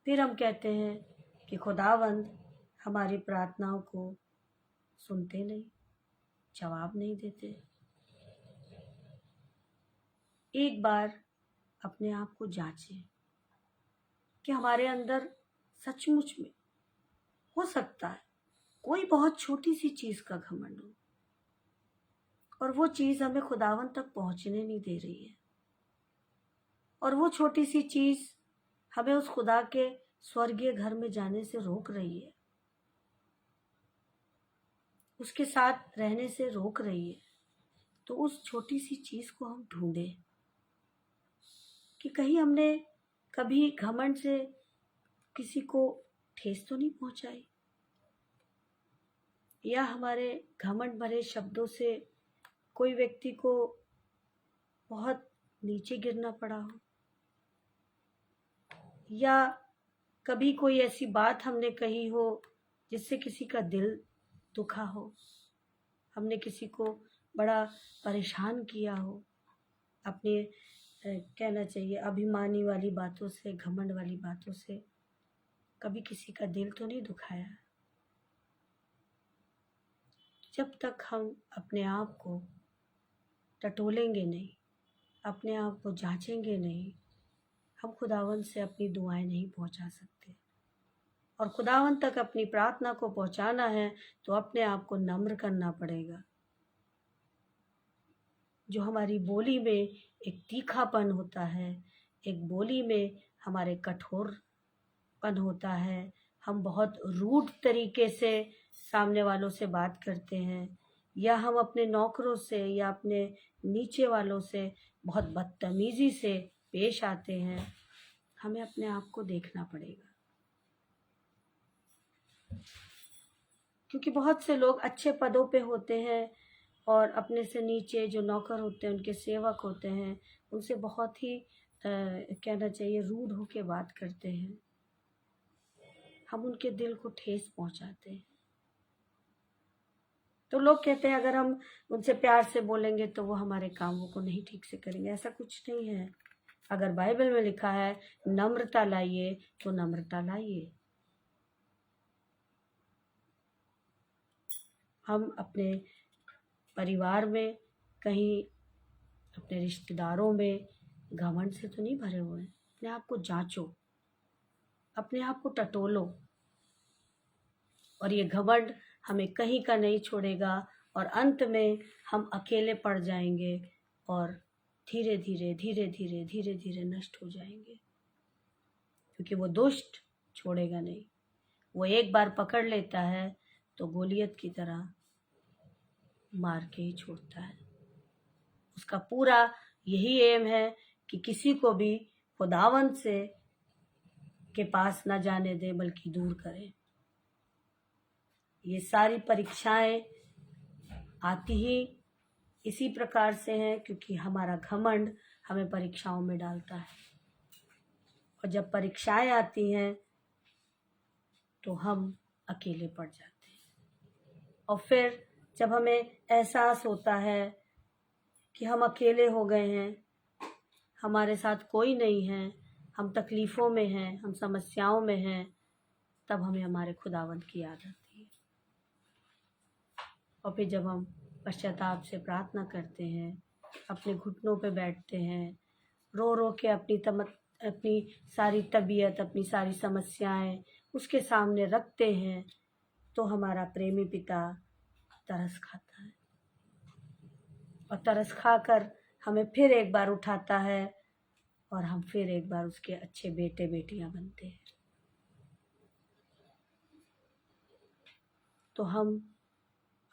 फिर हम कहते हैं कि खुदावंत हमारी प्रार्थनाओं को सुनते नहीं, जवाब नहीं देते। एक बार अपने आप को जांचें कि हमारे अंदर सचमुच में हो सकता है कोई बहुत छोटी सी चीज़ का घमंड हो, और वो चीज़ हमें खुदावंत तक पहुंचने नहीं दे रही है, और वो छोटी सी चीज़ हमें उस खुदा के स्वर्गीय घर में जाने से रोक रही है, उसके साथ रहने से रोक रही है। तो उस छोटी सी चीज़ को हम ढूंढें कि कहीं हमने कभी घमंड से किसी को ठेस तो नहीं पहुंचाई, या हमारे घमंड भरे शब्दों से कोई व्यक्ति को बहुत नीचे गिरना पड़ा हो, या कभी कोई ऐसी बात हमने कही हो जिससे किसी का दिल दुखा हो, हमने किसी को बड़ा परेशान किया हो अपने कहना चाहिए अभिमानी वाली बातों से, घमंड वाली बातों से। कभी किसी का दिल तो नहीं दुखाया। जब तक हम अपने आप को टटोलेंगे नहीं, अपने आप को जांचेंगे नहीं, हम खुदावंत से अपनी दुआएं नहीं पहुंचा सकते। और खुदावंत तक अपनी प्रार्थना को पहुंचाना है तो अपने आप को नम्र करना पड़ेगा। जो हमारी बोली में एक तीखापन होता है, एक बोली में हमारे कठोरपन होता है, हम बहुत रूड तरीके से सामने वालों से बात करते हैं, या हम अपने नौकरों से या अपने नीचे वालों से बहुत बदतमीज़ी से पेश आते हैं, हमें अपने आप को देखना पड़ेगा। क्योंकि बहुत से लोग अच्छे पदों पे होते हैं और अपने से नीचे जो नौकर होते हैं, उनके सेवक होते हैं, उनसे बहुत ही कहना चाहिए रूड होके बात करते हैं। हम उनके दिल को ठेस पहुंचाते हैं। तो लोग कहते हैं अगर हम उनसे प्यार से बोलेंगे तो वो हमारे कामों को नहीं ठीक से करेंगे। ऐसा कुछ नहीं है। अगर बाइबल में लिखा है नम्रता लाइए तो नम्रता लाइए। हम अपने परिवार में, कहीं अपने रिश्तेदारों में घमंड से तो नहीं भरे हुए हैं। अपने आप को जांचो, अपने आप को टटोलो, और ये घमंड हमें कहीं का नहीं छोड़ेगा, और अंत में हम अकेले पड़ जाएंगे और धीरे धीरे धीरे धीरे धीरे धीरे नष्ट हो जाएंगे। क्योंकि वो दुष्ट छोड़ेगा नहीं। वो एक बार पकड़ लेता है तो गोलियत की तरह मार के ही छोड़ता है। उसका पूरा यही एम है कि किसी को भी खुदावंत से के पास ना जाने दे, बल्कि दूर करे। ये सारी परीक्षाएं आती ही इसी प्रकार से हैं, क्योंकि हमारा घमंड हमें परीक्षाओं में डालता है। और जब परीक्षाएं आती हैं तो हम अकेले पड़ जाते हैं। और फिर जब हमें एहसास होता है कि हम अकेले हो गए हैं, हमारे साथ कोई नहीं है, हम तकलीफ़ों में हैं, हम समस्याओं में हैं, तब हमें हमारे खुदावंत की याद आती है। और फिर जब हम पश्चाताप से प्रार्थना करते हैं, अपने घुटनों पे बैठते हैं, रो रो के अपनी सारी तबीयत, अपनी सारी समस्याएं उसके सामने रखते हैं, तो हमारा प्रेमी पिता तरस खाता है। और तरस खाकर हमें फिर एक बार उठाता है, और हम फिर एक बार उसके अच्छे बेटे बेटियां बनते हैं। तो हम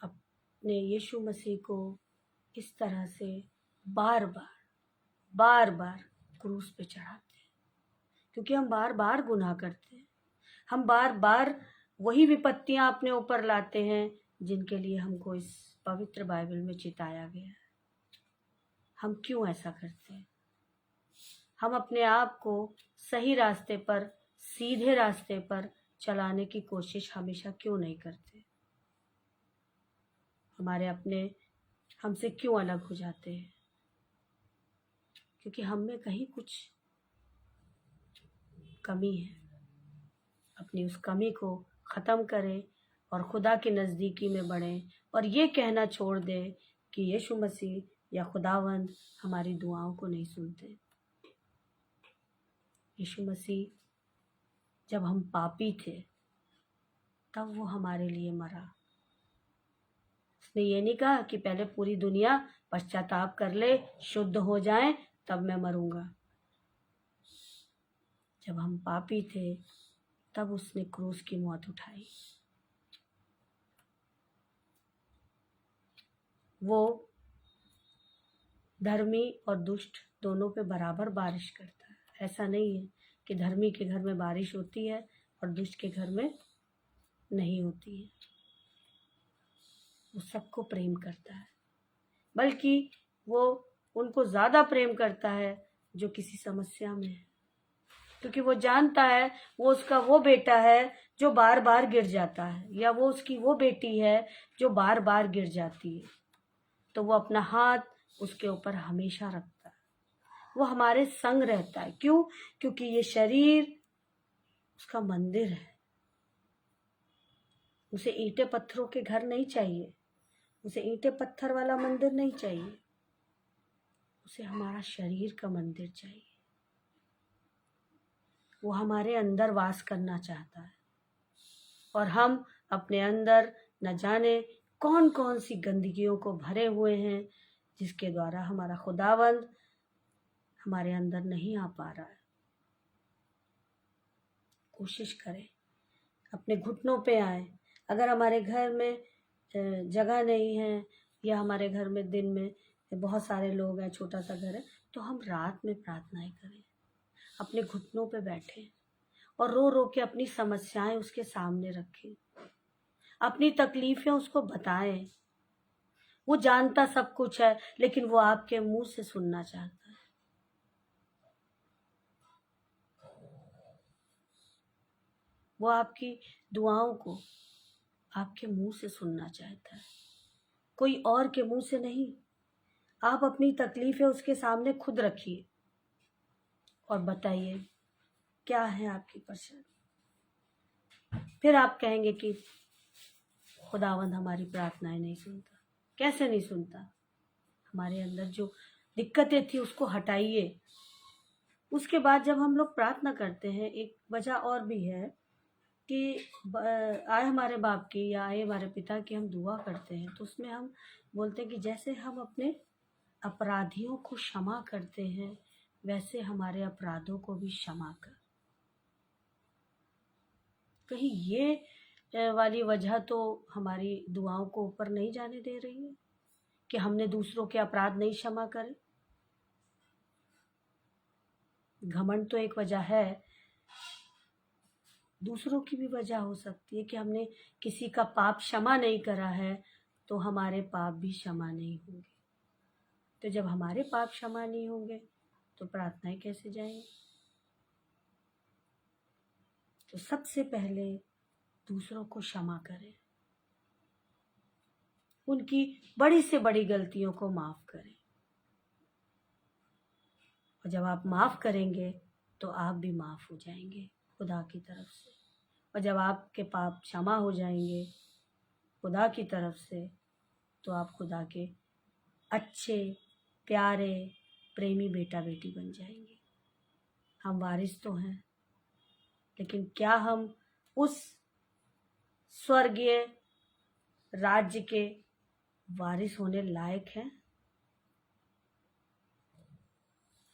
अपने यीशु मसीह को इस तरह से बार बार क्रूस पे चढ़ाते हैं, क्योंकि हम बार बार गुनाह करते हैं। हम बार बार वही विपत्तियां अपने ऊपर लाते हैं जिनके लिए हमको इस पवित्र बाइबल में चिताया गया है। हम क्यों ऐसा करते हैं? हम अपने आप को सही रास्ते पर, सीधे रास्ते पर चलाने की कोशिश हमेशा क्यों नहीं करते? हमारे अपने हमसे क्यों अलग हो जाते हैं? क्योंकि हम में कहीं कुछ कमी है। अपनी उस कमी को ख़त्म करें और खुदा की नज़दीकी में बढ़ें और ये कहना छोड़ दें कि यीशु मसीह या खुदावंद हमारी दुआओं को नहीं सुनते। यीशु मसीह जब हम पापी थे तब वो हमारे लिए मरा। उसने ये नहीं कहा कि पहले पूरी दुनिया पश्चाताप कर ले, शुद्ध हो जाए, तब मैं मरूंगा। जब हम पापी थे तब उसने क्रूस की मौत उठाई। वो धर्मी और दुष्ट दोनों पे बराबर बारिश करता है। ऐसा नहीं है कि धर्मी के घर में बारिश होती है और दुष्ट के घर में नहीं होती है। वो सबको प्रेम करता है, बल्कि वो उनको ज़्यादा प्रेम करता है जो किसी समस्या में है, क्योंकि वो जानता है वो उसका वो बेटा है जो बार बार गिर जाता है, या वो उसकी वो बेटी है जो बार बार गिर जाती है। तो वो अपना हाथ उसके ऊपर हमेशा रखता है। वो हमारे संग रहता है। क्यों? क्योंकि ये शरीर उसका मंदिर है। उसे ईंटे पत्थरों के घर नहीं चाहिए, उसे ईंटे पत्थर वाला मंदिर नहीं चाहिए, उसे हमारा शरीर का मंदिर चाहिए। वो हमारे अंदर वास करना चाहता है और हम अपने अंदर न जाने कौन कौन सी गंदगियों को भरे हुए हैं, जिसके द्वारा हमारा खुदावंद हमारे अंदर नहीं आ पा रहा है। कोशिश करें, अपने घुटनों पे आए। अगर हमारे घर में जगह नहीं है या हमारे घर में दिन में बहुत सारे लोग हैं, छोटा सा घर है, तो हम रात में प्रार्थनाएं करें, अपने घुटनों पे बैठें और रो रो के अपनी समस्याएं उसके सामने रखें, अपनी तकलीफें उसको बताएं। वो जानता सब कुछ है, लेकिन वो आपके मुंह से सुनना चाहता है। वो आपकी दुआओं को आपके मुंह से सुनना चाहता है, कोई और के मुंह से नहीं। आप अपनी तकलीफें उसके सामने खुद रखिए और बताइए क्या है आपकी परेशानी। फिर आप कहेंगे कि खुदावंद हमारी प्रार्थनाएं नहीं सुनता। कैसे नहीं सुनता? हमारे अंदर जो दिक्कतें थी उसको हटाइए। उसके बाद जब हम लोग प्रार्थना करते हैं, एक वजह और भी है कि आए हमारे बाप की या आए हमारे पिता की हम दुआ करते हैं, तो उसमें हम बोलते हैं कि जैसे हम अपने अपराधियों को क्षमा करते हैं, वैसे हमारे अपराधों को भी क्षमा कर। कहीं ये वाली वजह तो हमारी दुआओं को ऊपर नहीं जाने दे रही है कि हमने दूसरों के अपराध नहीं क्षमा करे। घमंड तो एक वजह है, दूसरों की भी वजह हो सकती है कि हमने किसी का पाप क्षमा नहीं करा है, तो हमारे पाप भी क्षमा नहीं होंगे। तो जब हमारे पाप क्षमा नहीं होंगे तो प्रार्थनाएं कैसे जाएंगी? तो सबसे पहले दूसरों को क्षमा करें, उनकी बड़ी से बड़ी गलतियों को माफ करें। और जब आप माफ करेंगे तो आप भी माफ हो जाएंगे खुदा की तरफ से। और जब आपके पाप क्षमा हो जाएंगे खुदा की तरफ से, तो आप खुदा के अच्छे, प्यारे, प्रेमी बेटा बेटी बन जाएंगे। हम वारिस तो हैं, लेकिन क्या हम उस स्वर्गीय राज्य के वारिस होने लायक हैं?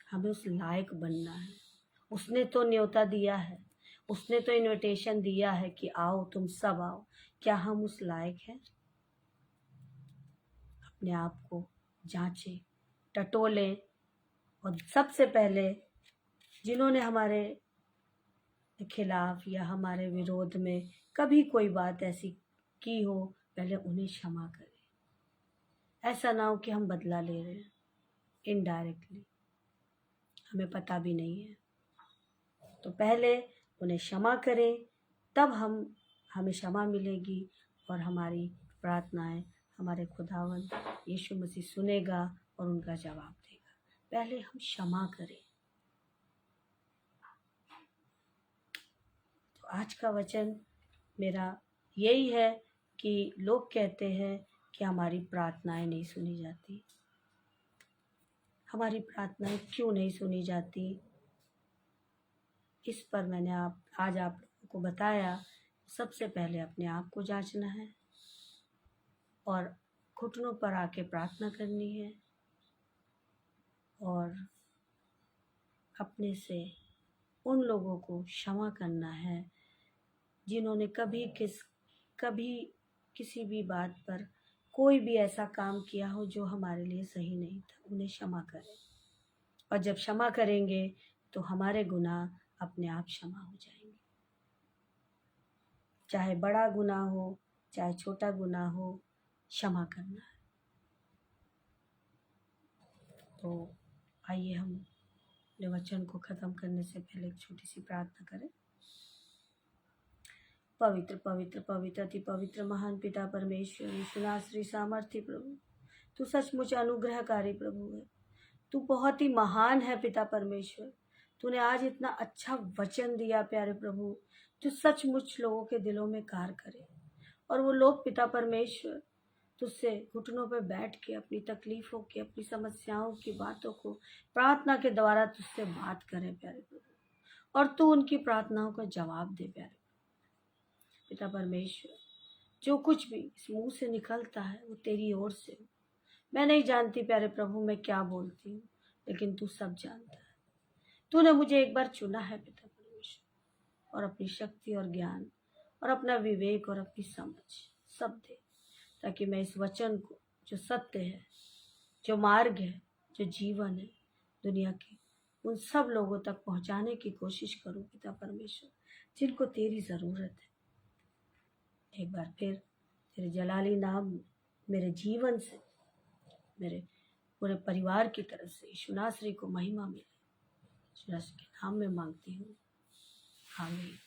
हमें उस लायक बनना है। उसने तो न्योता दिया है, उसने तो इनविटेशन दिया है कि आओ, तुम सब आओ। क्या हम उस लायक हैं? अपने आप को जांचें, टटोलें और सबसे पहले जिन्होंने हमारे खिलाफ या हमारे विरोध में कभी कोई बात ऐसी की हो, पहले उन्हें क्षमा करें। ऐसा ना हो कि हम बदला ले रहे हैं इनडायरेक्टली, हमें पता भी नहीं है। तो पहले उन्हें क्षमा करें, तब हमें क्षमा मिलेगी और हमारी प्रार्थनाएं हमारे खुदावंद यीशु मसीह सुनेगा और उनका जवाब देगा। पहले हम क्षमा करें। तो आज का वचन मेरा यही है कि लोग कहते हैं कि हमारी प्रार्थनाएं नहीं सुनी जाती। हमारी प्रार्थनाएं क्यों नहीं सुनी जाती, इस पर मैंने आज आप लोगों को बताया। सबसे पहले अपने आप को जांचना है और घुटनों पर आके प्रार्थना करनी है और अपने से उन लोगों को क्षमा करना है जिन्होंने कभी किसी भी बात पर कोई भी ऐसा काम किया हो जो हमारे लिए सही नहीं था। उन्हें क्षमा करें और जब क्षमा करेंगे तो हमारे गुनाह अपने आप क्षमा हो जाएंगे। चाहे बड़ा गुनाह हो चाहे छोटा गुनाह हो, क्षमा करना है। तो आइए हम अपने वचन को ख़त्म करने से पहले एक छोटी सी प्रार्थना करें। पवित्र पवित्र पवित्र अति पवित्र महान पिता परमेश्वर, यीशुनासरी सामर्थ्य प्रभु, तू सचमुच अनुग्रहकारी प्रभु है। तू बहुत ही महान है पिता परमेश्वर। तूने आज इतना अच्छा वचन दिया प्यारे प्रभु, जो सचमुच लोगों के दिलों में कार्य करे और वो लोग पिता परमेश्वर तुझसे घुटनों पर बैठ के अपनी तकलीफ़ों की, अपनी समस्याओं की बातों को प्रार्थना के द्वारा तुझसे बात करें प्यारे प्रभु, और तू उनकी प्रार्थनाओं का जवाब दे प्यारे पिता परमेश्वर। जो कुछ भी इस मुंह से निकलता है वो तेरी ओर से हो। मैं नहीं जानती प्यारे प्रभु मैं क्या बोलती हूँ, लेकिन तू सब जानता है। तूने मुझे एक बार चुना है पिता परमेश्वर, और अपनी शक्ति और ज्ञान और अपना विवेक और अपनी समझ सब दे, ताकि मैं इस वचन को, जो सत्य है, जो मार्ग है, जो जीवन है, दुनिया के उन सब लोगों तक पहुंचाने की कोशिश करूं पिता परमेश्वर, जिनको तेरी ज़रूरत है। एक बार फिर तेरे जलाली नाम मेरे जीवन से, मेरे पूरे परिवार की तरफ से यीशुनासरी को महिमा मिले। यीशु के नाम में मांगती हूँ, आमीन।